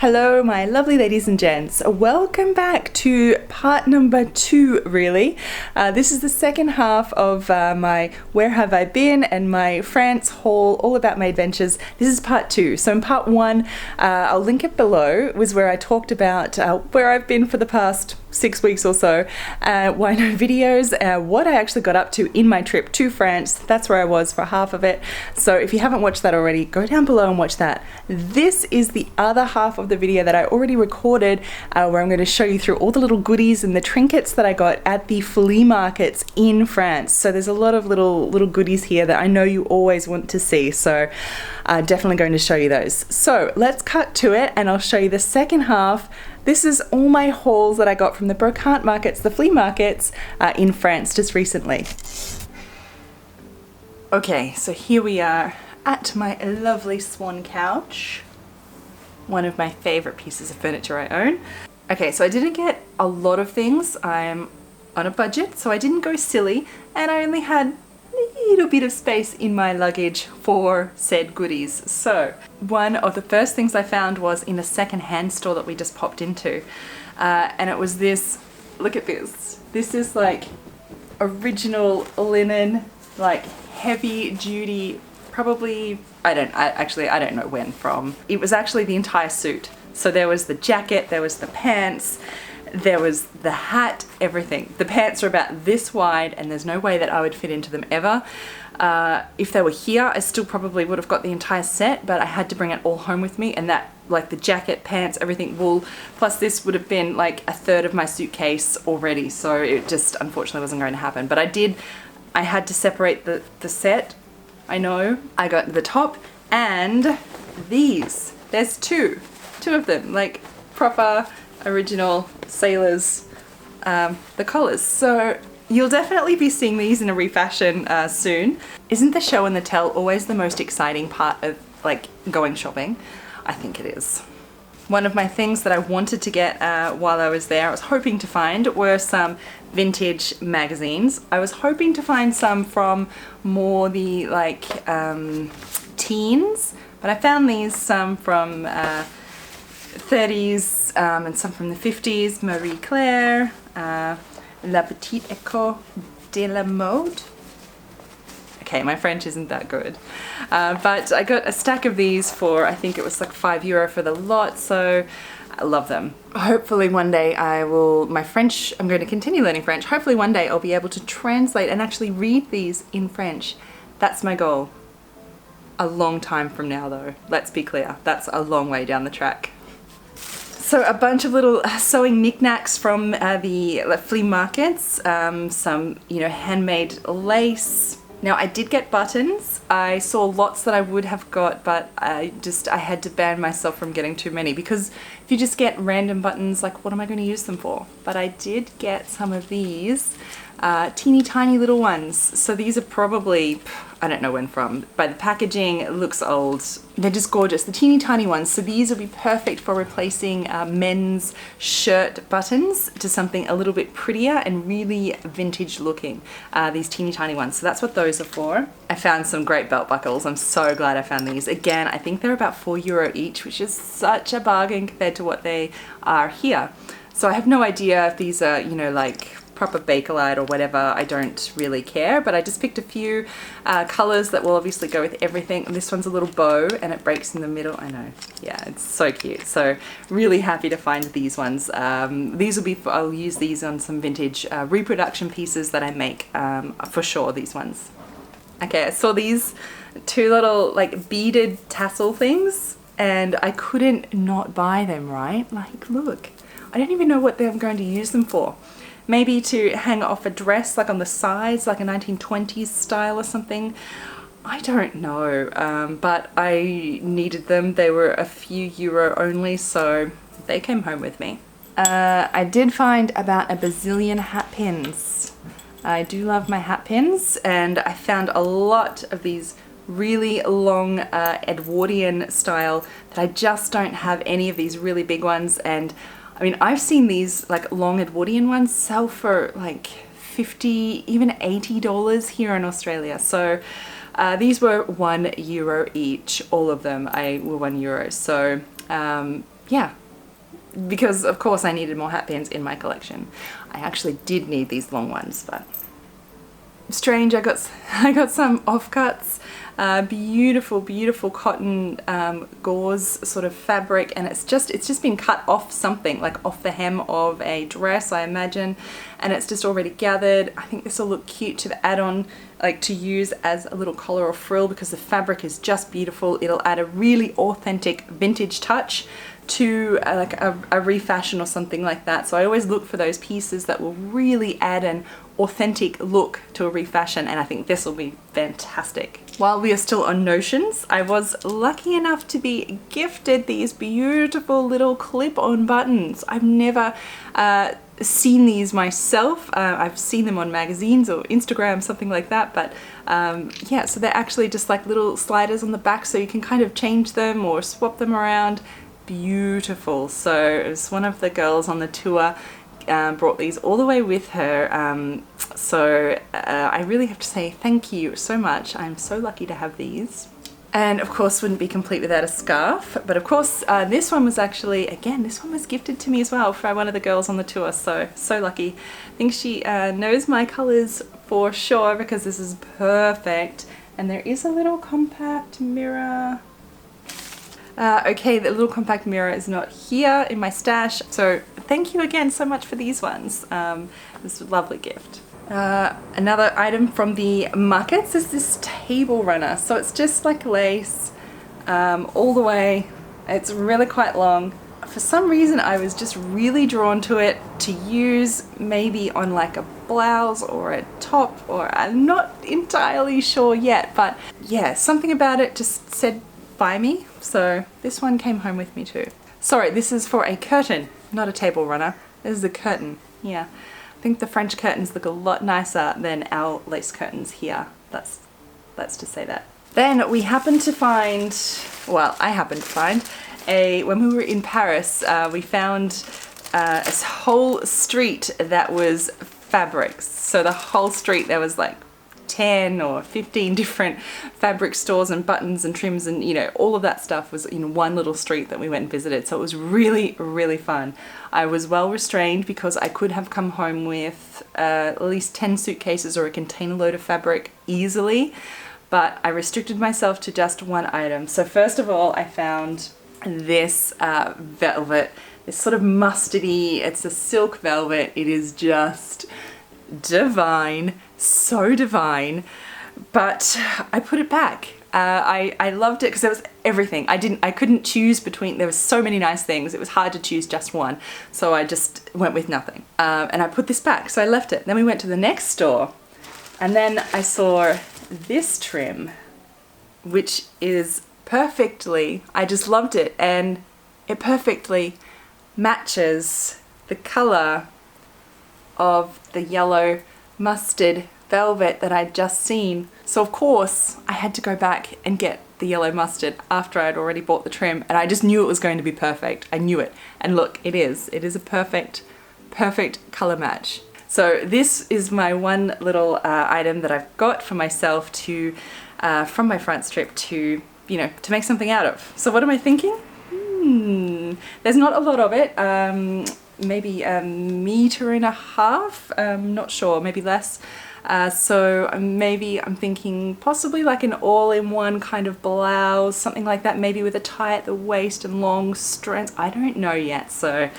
Hello my lovely ladies and gents, welcome back to part number 2 really. This is the second half of my Where Have I Been and my France haul, all about my adventures. This is part 2. So in part 1, I'll link it below, was where I talked about where I've been for the past 6 weeks or so, why no videos, what I actually got up to in my trip to France. That's where I was for half of it. So if you haven't watched that already, go down below and watch that. This is the other half of the video that I already recorded, where I'm going to show you through all the little goodies and the trinkets that I got at the flea markets in France. So there's a lot of little goodies here that I know you always want to see, so definitely going to show you those. So let's cut to it and I'll show you the second half. This is all my hauls that I got from the brocante markets, the flea markets in France just recently. Okay, so here we are at my lovely swan couch. One of my favorite pieces of furniture I own. Okay, so I didn't get a lot of things. I'm on a budget, so I didn't go silly, and I only had a little bit of space in my luggage for said goodies. So one of the first things I found was in a second-hand store that we just popped into, and it was this. Look at this. This is like original linen, like heavy duty, probably I don't know when from. It was actually the entire suit. So there was the jacket, there was the pants, there was the hat, everything. The pants are about this wide and there's no way that I would fit into them ever. If they were here, I still probably would have got the entire set, but I had to bring it all home with me, and that, like the jacket, pants, everything, wool, plus this would have been like a third of my suitcase already, so it just unfortunately wasn't going to happen. But I had to separate the set. I know. I got the top and these. There's two of them, like proper original sailors, the collars. So you'll definitely be seeing these in a refashion soon. Isn't the show and the tell always the most exciting part of like going shopping? I think it is. One of my things that I wanted to get while I was there, I was hoping to find, were some vintage magazines. I was hoping to find some from more the like teens, but I found these, some from 30s and some from the 50s. Marie Claire, La Petite École de la Mode. Okay, my French isn't that good. But I got a stack of these for, I think it was like €5 for the lot, so I love them. Hopefully one day I'm going to continue learning French. Hopefully one day I'll be able to translate and actually read these in French. That's my goal. A long time from now though, let's be clear. That's a long way down the track. So a bunch of little sewing knickknacks from the flea markets, some, handmade lace. Now I did get buttons. I saw lots that I would have got, but I had to ban myself from getting too many, because if you just get random buttons, like what am I going to use them for? But I did get some of these teeny tiny little ones. So these are probably, I don't know when from. By the packaging, it looks old. They're just gorgeous, the teeny tiny ones. So these will be perfect for replacing men's shirt buttons to something a little bit prettier and really vintage looking, these teeny tiny ones. So that's what those are for. I found some great belt buckles. I'm so glad I found these. Again, I think they're about €4 each, which is such a bargain compared to what they are here. So I have no idea if these are, like proper Bakelite or whatever. I don't really care, but I just picked a few colors that will obviously go with everything. And this one's a little bow and it breaks in the middle. I know, yeah, it's so cute. So really happy to find these ones. These will be, I'll use these on some vintage reproduction pieces that I make, for sure, these ones. Okay, I saw these two little like beaded tassel things and I couldn't not buy them, right? Like, look, I don't even know what I'm going to use them for. Maybe to hang off a dress, like on the sides, like a 1920s style or something. I don't know, but I needed them. They were a few euro only, so they came home with me. I did find about a bazillion hat pins. I do love my hat pins, and I found a lot of these really long Edwardian style that I just don't have any of these really big ones. And I mean, I've seen these like long Edwardian ones sell for like $50, even $80 here in Australia. So these were €1 each. All of them were €1. So yeah, because of course I needed more hat pins in my collection. I actually did need these long ones, but strange, I got some offcuts, beautiful cotton gauze sort of fabric, and it's just been cut off something, like off the hem of a dress, I imagine, and it's just already gathered. I think this will look cute to add on, like to use as a little collar or frill, because the fabric is just beautiful. It'll add a really authentic vintage touch to like a refashion or something like that. So I always look for those pieces that will really add an authentic look to a refashion, and I think this will be fantastic. While we are still on notions, I was lucky enough to be gifted these beautiful little clip-on buttons. I've never seen these myself. I've seen them on magazines or Instagram, something like that, but yeah, so they're actually just like little sliders on the back, so you can kind of change them or swap them around. Beautiful. So it was one of the girls on the tour brought these all the way with her, so I really have to say thank you so much. I'm so lucky to have these. And of course wouldn't be complete without a scarf, but of course this one was actually, again, this one was gifted to me as well by one of the girls on the tour, so lucky. I think she knows my colors for sure, because this is perfect. And there is a little compact mirror. Okay, the little compact mirror is not here in my stash, so thank you again so much for these ones. This is a lovely gift. Another item from the markets is this table runner. So it's just like lace all the way. It's really quite long. For some reason I was just really drawn to it to use maybe on like a blouse or a top, or I'm not entirely sure yet, but yeah, something about it just said buy me. So this one came home with me too. Sorry, this is for a curtain, not a table runner. This is a curtain, yeah. I think the French curtains look a lot nicer than our lace curtains here. Let's just say that. Then we happened to find, well, I happened to find when we were in Paris, we found a whole street that was fabrics. So the whole street, there was like 10 or 15 different fabric stores and buttons and trims, and you know, all of that stuff was in one little street that we went and visited. So it was really fun. I was well restrained because I could have come home with at least 10 suitcases or a container load of fabric easily, but I restricted myself to just one item. So first of all, I found this velvet, this sort of mustardy, it's a silk velvet. It is just divine, so divine, but I put it back. I loved it because there was everything. I couldn't choose between, there were so many nice things, it was hard to choose just one, so I just went with nothing. And I put this back, so I left it. Then we went to the next store, and then I saw this trim, which is perfectly, I just loved it, and it perfectly matches the color of the yellow mustard velvet that I'd just seen. So of course I had to go back and get the yellow mustard after I'd already bought the trim, and I just knew it was going to be perfect. I knew it, and look, it is a perfect color match. So this is my one little item that I've got for myself to from my front strip to, you know, to make something out of. So what am I thinking? There's not a lot of it, maybe a meter and a half, not sure, maybe less. So maybe I'm thinking possibly like an all-in-one kind of blouse, something like that, maybe with a tie at the waist and long strands. I don't know yet, so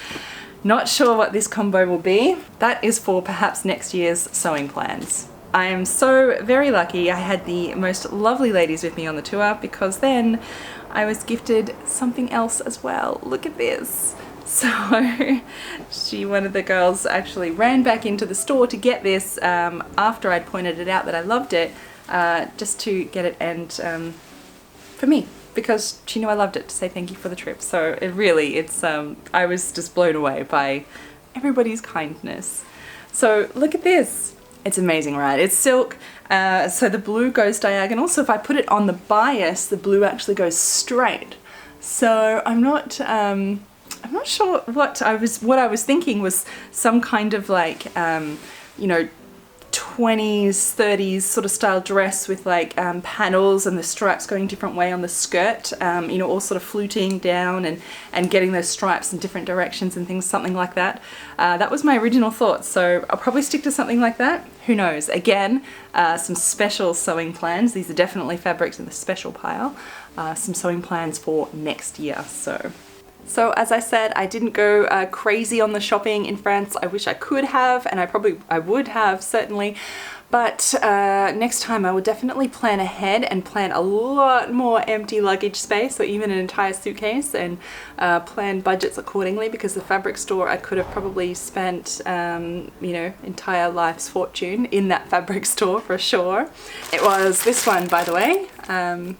not sure what this combo will be. That is for perhaps next year's sewing plans. I am so very lucky I had the most lovely ladies with me on the tour, because then I was gifted something else as well. Look at this. So one of the girls actually ran back into the store to get this after I'd pointed it out that I loved it, just to get it and for me, because she knew I loved it, to say thank you for the trip. So it really, it's I was just blown away by everybody's kindness. So look at this. It's amazing, right? It's silk, so the blue goes diagonal. So if I put it on the bias, the blue actually goes straight. So I'm not sure what I was thinking was some kind of like, you know, 20s, 30s sort of style dress with like panels and the stripes going different way on the skirt, you know, all sort of fluting down and getting those stripes in different directions and things, something like that. That was my original thought, so I'll probably stick to something like that. Who knows? Again, some special sewing plans. These are definitely fabrics in the special pile. Some sewing plans for next year. So as I said, I didn't go crazy on the shopping in France. I wish I could have, and I would have, certainly. But next time I will definitely plan ahead and plan a lot more empty luggage space, or even an entire suitcase, and plan budgets accordingly, because the fabric store, I could have probably spent, you know, entire life's fortune in that fabric store for sure. It was this one, by the way.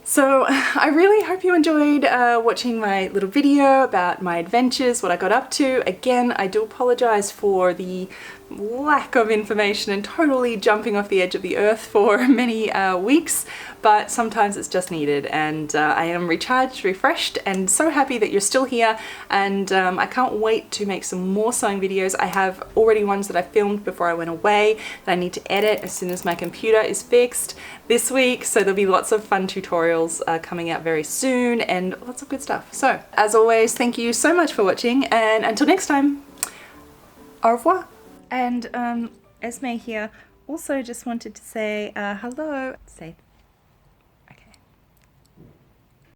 So I really hope you enjoyed watching my little video about my adventures, what I got up to. Again, I do apologize for the lack of information and totally jumping off the edge of the earth for many weeks, but sometimes it's just needed, and I am recharged, refreshed, and so happy that you're still here, and I can't wait to make some more sewing videos. I have already ones that I filmed before I went away that I need to edit as soon as my computer is fixed this week, so there'll be lots of fun tutorials coming out very soon, and lots of good stuff. So as always, thank you so much for watching, and until next time, au revoir. And Esme here also just wanted to say hello, say